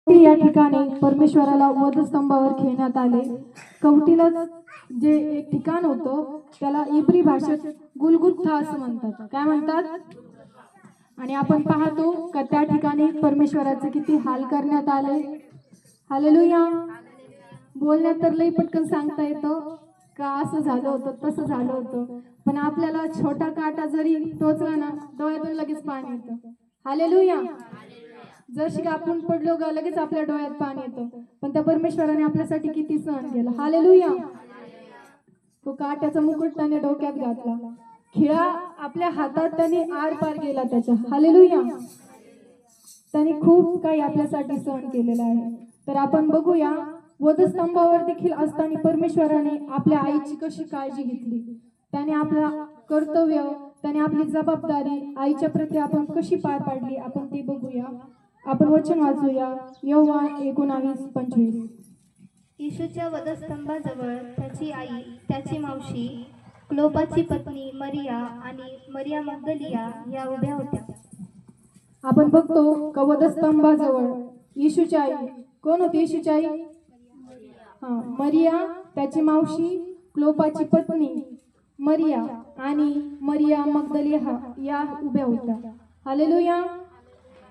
या ठिकाणी परमेश्वराला वधस्तंभावर खेळण्यात आले. कवटीला जे एक ठिकाण होतं त्याला इब्री भाषेत गुलगुथा असं म्हणतात. काय म्हणतात? आणि आपण पाहतो का त्या ठिकाणी परमेश्वराचे किती हाल करण्यात आले. हालेलुया. बोलण्यात तर लई पटकन सांगता येतं का असं झालं होतं तसं झालं होतं, पण आपल्याला छोटा काटा जरी टोचला ना डोळ्यातून लगेच पाणी येतं. हालेलुया. जर का आपण पडलो का लगेच आपल्या डोळ्यात पाणी येतं, पण त्या परमेश्वराने आपल्यासाठी किती सहन केलं. हालेलुया. तो काट्याचा मुकुट त्याने डोक्यात घातला, खिळा आपल्या हातात त्याने आर पार गेला त्याच्या. हालेलुया. त्याने खूप काही आपल्यासाठी सहन केलेलं आहे. तर आपण बघूया वधस्तंभावर देखील असताना परमेश्वराने आपल्या आईची कशी काळजी घेतली. त्याने आपला कर्तव्य, त्याने आपली जबाबदारी आईच्या प्रती आपण कशी पार पाडली आपण ते बघूया. आपण वचन वाचूया. योहान 19:25. येशूच्या वधस्तंभाजवळ त्याची आई, त्याची मावशी, क्लोपाची पत्नी मरिया आणि मरिया मग्दलिया या उभ्या होत्या. आपण बघतो का वधस्तंभाजवळ येशूची आई कोण होती? येशूची आई मरिया, त्याची मावशी, क्लोपाची पत्नी मरिया आणि मरिया मग्दलिया या उभ्या होत्या. हालेलुया.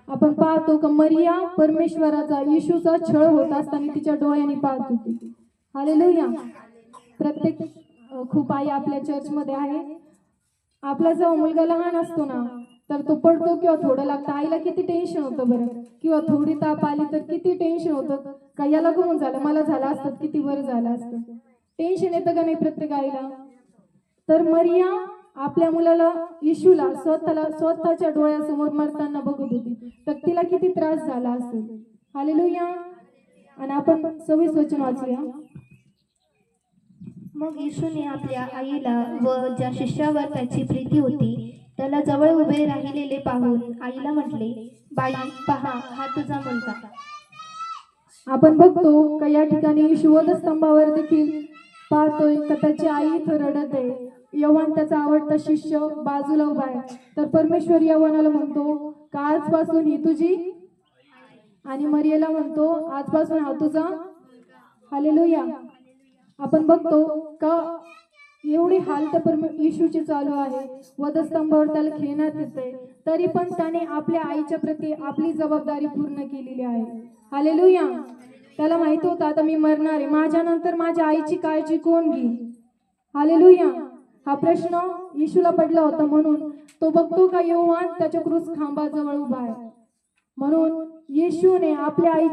आपण पाहतो का मरिया परमेश्वराचा येशूचा छळ होत असताना तिच्या डोळ्यांनी पाहत होती. हालेलुया. प्रत्येक खूप आई आपल्या चर्चमध्ये आहे. आपला जेव्हा मुलगा लहान असतो ना तर तो पडतो किंवा थोडं लागतं, आईला किती टेन्शन होतं बरं. किंवा थोडी ताप आली तर किती टेन्शन होतं का याला गुण झालं, मला झालं असतं किती बरं झालं असतं. टेन्शन येतं का नाही प्रत्येक आईला. तर मरिया आपल्या मुलाला येशूला स्वतःच्या डोळ्यासमोर मरताना बघत होती, तर तिला किती त्रास झाला असेल. हालेलुया. आणि आपण 26 वचन वाचूया. मग येशूने आपल्या आईला व ज्या शिष्यावर त्याची प्रीती होती त्याला जवळ उभे राहिलेले पाहून आईला म्हटले, बाई, पहा, हा तुझा मुलगा. आपण बघतो का या ठिकाणी येशू वधस्तंभावर देखील पाहतोय का त्याची आई इथं रडत आहे. योहान त्याचा आवडता शिष्य बाजूला उभा आहे. तर परमेश्वर योहानाला म्हणतो का आजपासून ही तुझी, आणि मरियेला म्हणतो आजपासून हा तुझा. हालेलुया. आपण बघतो का एवढी हाल तर येशूची चालू आहे. वधस्तंभावर त्याला खेळण्यात येते, तरी पण त्याने आपल्या आईच्या प्रती आपली जबाबदारी पूर्ण केलेली आहे. हालेलुया. त्याला माहित होतं आता मी मरणार आहे, माझ्या नंतर माझ्या आईची काळजी कोण घेईल. हालेलुया. हा प्रश्न येशूला पडला होता, म्हणून तो बघतो का योहान त्याच्या क्रूस खांबाजवळ उभा आहे. म्हणून येशूने आपल्या आई